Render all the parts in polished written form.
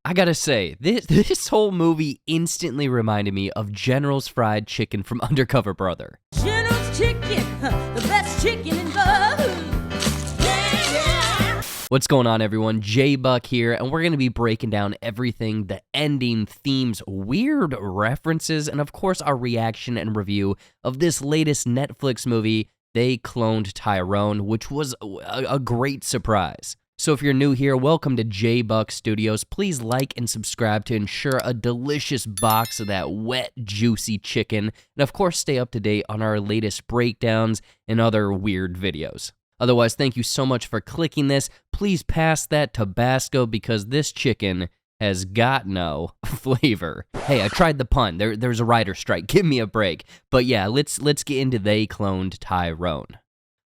I gotta say, this whole movie instantly reminded me of General's Fried Chicken from Undercover Brother. General's Chicken, the best chicken in the yeah. What's going on, everyone? JBuck here, and we're going to be breaking down everything, the ending, themes, weird references, and of course our reaction and review of this latest Netflix movie, They Cloned Tyrone, which was a great surprise. So if you're new here, welcome to JBuck Studios. Please like and subscribe to ensure a delicious box of that wet, juicy chicken, and of course stay up to date on our latest breakdowns and other weird videos. Otherwise, thank you so much for clicking this. Please pass that Tabasco because this chicken has got no flavor. Hey, I tried the pun. There's a writer strike. Give me a break. But yeah, let's get into They Cloned Tyrone.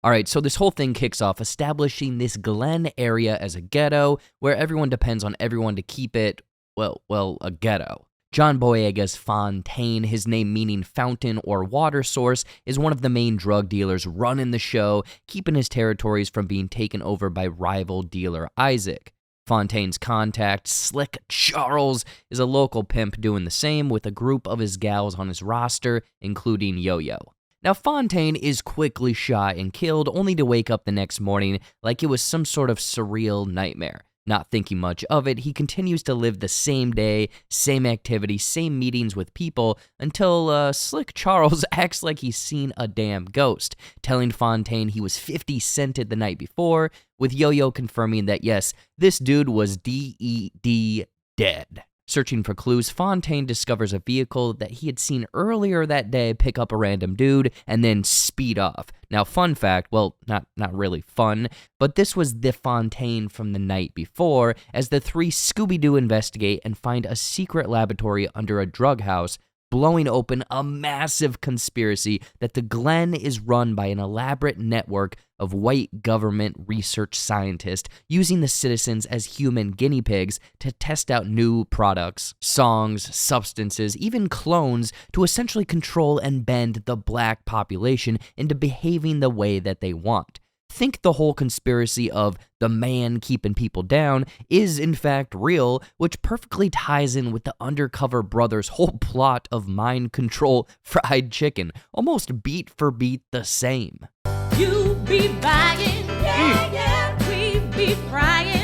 All right, so this whole thing kicks off establishing this Glen area as a ghetto where everyone depends on everyone to keep it, well, a ghetto. John Boyega's Fontaine, his name meaning fountain or water source, is one of the main drug dealers running the show, keeping his territories from being taken over by rival dealer Isaac. Fontaine's contact, Slick Charles, is a local pimp doing the same with a group of his gals on his roster, including Yo-Yo. Now, Fontaine is quickly shot and killed, only to wake up the next morning like it was some sort of surreal nightmare. Not thinking much of it, he continues to live the same day, same activity, same meetings with people, until Slick Charles acts like he's seen a damn ghost, telling Fontaine he was 50 cented the night before, with Yo-Yo confirming that yes, this dude was D.E.D. dead. Searching for clues, Fontaine discovers a vehicle that he had seen earlier that day pick up a random dude and then speed off. Now, fun fact, well, not really fun, but this was the Fontaine from the night before, as the three Scooby-Doo investigate and find a secret laboratory under a drug house, blowing open a massive conspiracy that the Glen is run by an elaborate network of white government research scientists using the citizens as human guinea pigs to test out new products, songs, substances, even clones to essentially control and bend the black population into behaving the way that they want. Think the whole conspiracy of the man keeping people down is in fact real, which perfectly ties in with the Undercover Brother's whole plot of mind control fried chicken, almost beat for beat the same. You be buying, yeah, we be frying.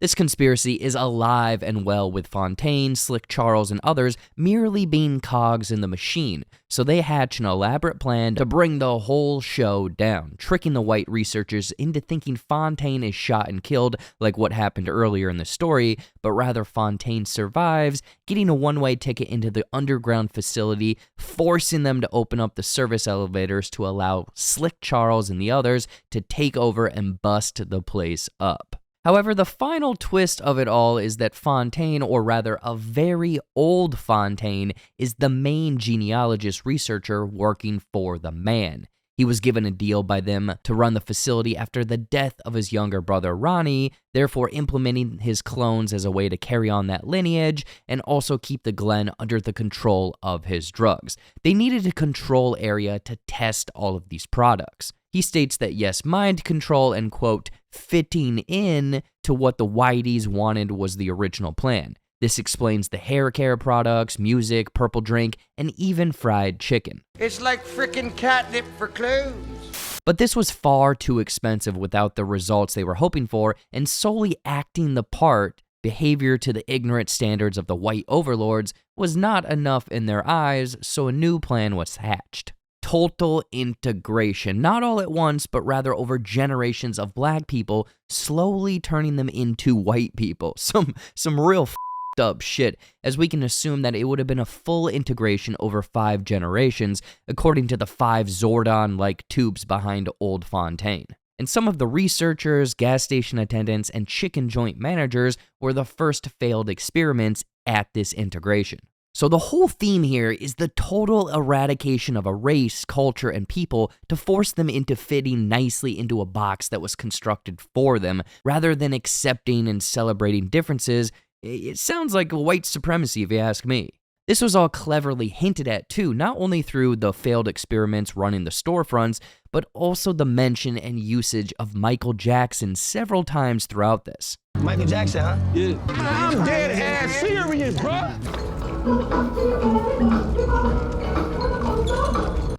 This conspiracy is alive and well with Fontaine, Slick Charles, and others merely being cogs in the machine, so they hatch an elaborate plan to bring the whole show down, tricking the white researchers into thinking Fontaine is shot and killed like what happened earlier in the story, but rather Fontaine survives, getting a one-way ticket into the underground facility, forcing them to open up the service elevators to allow Slick Charles and the others to take over and bust the place up. However, the final twist of it all is that Fontaine, or rather a very old Fontaine, is the main genealogist researcher working for the man. He was given a deal by them to run the facility after the death of his younger brother Ronnie, therefore implementing his clones as a way to carry on that lineage and also keep the Glen under the control of his drugs. They needed a control area to test all of these products. He states that yes, mind control and quote, fitting in to what the Whiteys wanted was the original plan. This explains the hair care products, music, purple drink, and even fried chicken. It's like frickin' catnip for clothes. But this was far too expensive without the results they were hoping for, and solely acting the part, behavior to the ignorant standards of the white overlords, was not enough in their eyes, so a new plan was hatched. Total integration, not all at once, but rather over generations of black people, slowly turning them into white people. Some real f***ed up shit, as we can assume that it would have been a full integration over 5 generations, according to the 5 Zordon-like tubes behind old Fontaine. And some of the researchers, gas station attendants, and chicken joint managers were the first failed experiments at this integration. So the whole theme here is the total eradication of a race, culture, and people to force them into fitting nicely into a box that was constructed for them, rather than accepting and celebrating differences. It sounds like white supremacy if you ask me. This was all cleverly hinted at too, not only through the failed experiments running the storefronts, but also the mention and usage of Michael Jackson several times throughout this. Michael Jackson, huh? Yeah. I'm dead serious, bruh.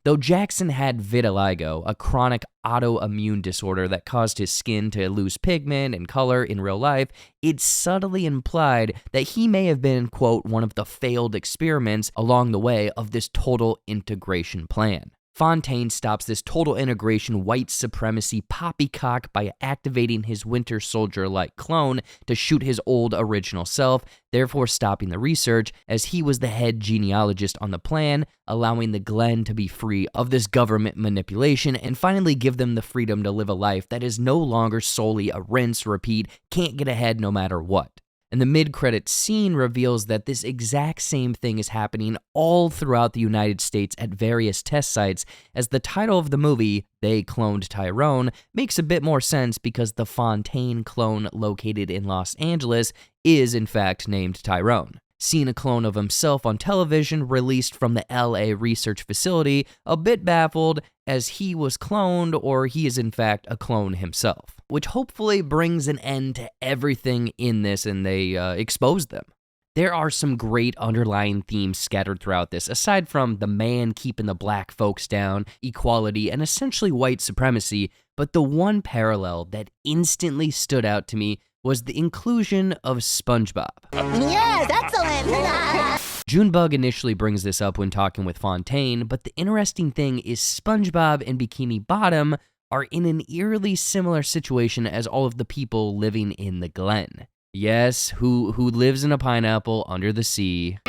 Though Jackson had vitiligo, a chronic autoimmune disorder that caused his skin to lose pigment and color in real life, it's subtly implied that he may have been, quote, one of the failed experiments along the way of this total integration plan. Fontaine stops this total integration white supremacy poppycock by activating his Winter Soldier-like clone to shoot his old original self, therefore stopping the research as he was the head genealogist on the plan, allowing the Glen to be free of this government manipulation and finally give them the freedom to live a life that is no longer solely a rinse, repeat, can't get ahead no matter what. And the mid-credits scene reveals that this exact same thing is happening all throughout the United States at various test sites, as the title of the movie, They Cloned Tyrone, makes a bit more sense because the Fontaine clone located in Los Angeles is in fact named Tyrone. Seeing a clone of himself on television released from the LA research facility, a bit baffled as he was cloned or he is in fact a clone himself, which hopefully brings an end to everything in this and they expose them. There are some great underlying themes scattered throughout this, aside from the man keeping the black folks down, equality, and essentially white supremacy, but the one parallel that instantly stood out to me was the inclusion of SpongeBob. Yes, excellent! JBuck initially brings this up when talking with Fontaine, but the interesting thing is SpongeBob and Bikini Bottom are in an eerily similar situation as all of the people living in the Glen. Yes, who lives in a pineapple under the sea.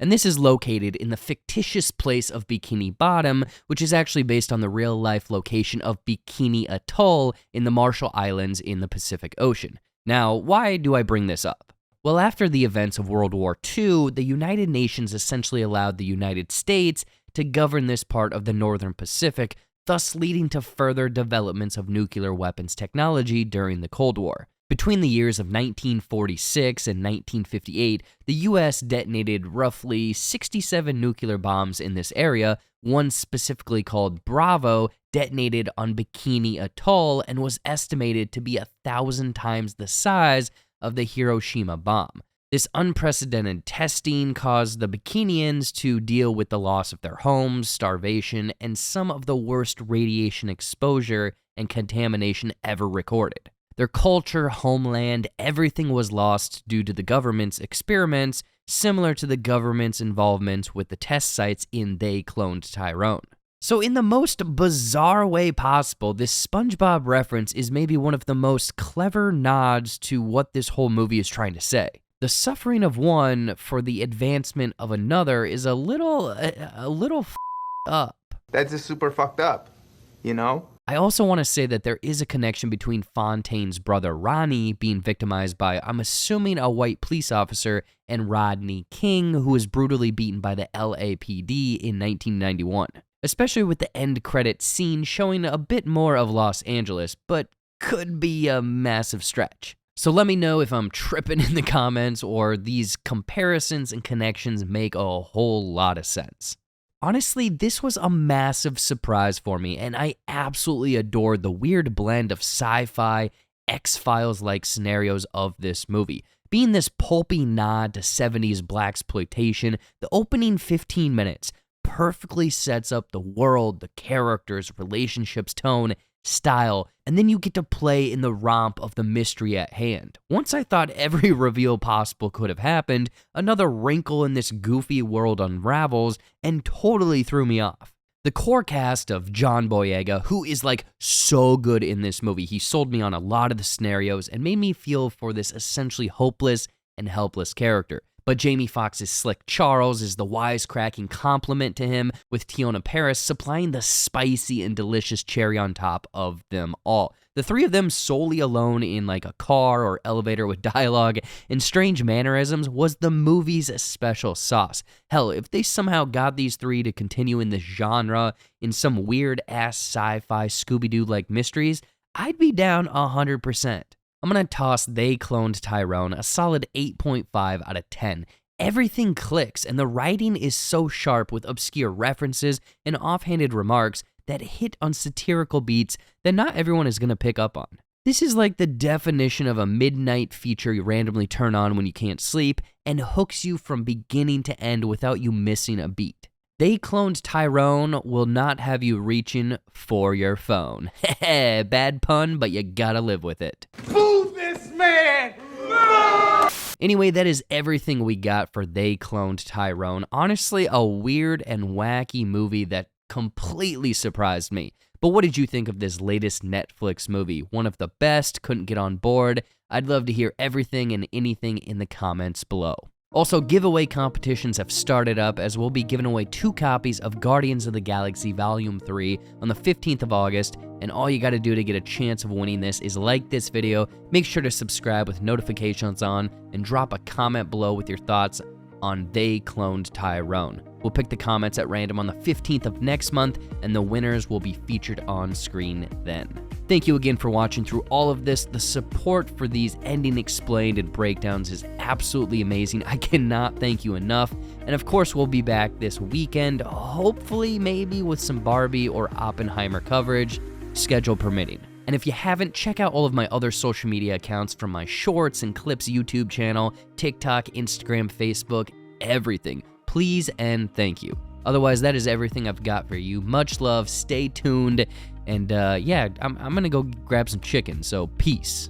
And this is located in the fictitious place of Bikini Bottom, which is actually based on the real-life location of Bikini Atoll in the Marshall Islands in the Pacific Ocean. Now, why do I bring this up? Well, after the events of World War II, the United Nations essentially allowed the United States to govern this part of the Northern Pacific, thus leading to further developments of nuclear weapons technology during the Cold War. Between the years of 1946 and 1958, the U.S. detonated roughly 67 nuclear bombs in this area. One specifically called Bravo detonated on Bikini Atoll and was estimated to be 1,000 times the size of the Hiroshima bomb. This unprecedented testing caused the Bikinians to deal with the loss of their homes, starvation, and some of the worst radiation exposure and contamination ever recorded. Their culture, homeland, everything was lost due to the government's experiments, similar to the government's involvement with the test sites in They Cloned Tyrone. So in the most bizarre way possible, this SpongeBob reference is maybe one of the most clever nods to what this whole movie is trying to say. The suffering of one for the advancement of another is a little up. That's just super fucked up, you know? I also want to say that there is a connection between Fontaine's brother Ronnie being victimized by, I'm assuming, a white police officer, and Rodney King, who was brutally beaten by the LAPD in 1991. Especially with the end credit scene showing a bit more of Los Angeles, but could be a massive stretch. So let me know if I'm tripping in the comments or these comparisons and connections make a whole lot of sense. Honestly, this was a massive surprise for me, and I absolutely adored the weird blend of sci-fi, X-Files-like scenarios of this movie. Being this pulpy nod to 70s blaxploitation, the opening 15 minutes perfectly sets up the world, the characters, relationships, tone, style, and then you get to play in the romp of the mystery at hand. Once I thought every reveal possible could have happened, another wrinkle in this goofy world unravels and totally threw me off. The core cast of John Boyega, who is like so good in this movie, he sold me on a lot of the scenarios and made me feel for this essentially hopeless and helpless character. But Jamie Foxx's Slick Charles is the wisecracking compliment to him, with Teyonah Parris supplying the spicy and delicious cherry on top of them all. The three of them solely alone in like a car or elevator with dialogue and strange mannerisms was the movie's special sauce. Hell, if they somehow got these three to continue in this genre in some weird-ass sci-fi Scooby-Doo-like mysteries, I'd be down 100%. I'm going to toss They Cloned Tyrone a solid 8.5 out of 10. Everything clicks, and the writing is so sharp with obscure references and offhanded remarks that hit on satirical beats that not everyone is going to pick up on. This is like the definition of a midnight feature you randomly turn on when you can't sleep and hooks you from beginning to end without you missing a beat. They Cloned Tyrone will not have you reaching for your phone. Heh, bad pun, but you gotta live with it. Boo this man! Anyway, that is everything we got for They Cloned Tyrone. Honestly, a weird and wacky movie that completely surprised me. But what did you think of this latest Netflix movie? One of the best, couldn't get on board. I'd love to hear everything and anything in the comments below. Also, giveaway competitions have started up as we'll be giving away 2 copies of Guardians of the Galaxy Volume 3 on the 15th of August, and all you gotta do to get a chance of winning this is like this video, make sure to subscribe with notifications on, and drop a comment below with your thoughts on They Cloned Tyrone. We'll pick the comments at random on the 15th of next month, and the winners will be featured on screen then. Thank you again for watching through all of this. The support for these ending explained and breakdowns is absolutely amazing. I cannot thank you enough. And of course, we'll be back this weekend, hopefully maybe with some Barbie or Oppenheimer coverage, schedule permitting. And if you haven't, check out all of my other social media accounts from my Shorts and Clips YouTube channel, TikTok, Instagram, Facebook, everything. Please and thank you. Otherwise, that is everything I've got for you. Much love, stay tuned, and yeah, I'm gonna go grab some chicken, so peace.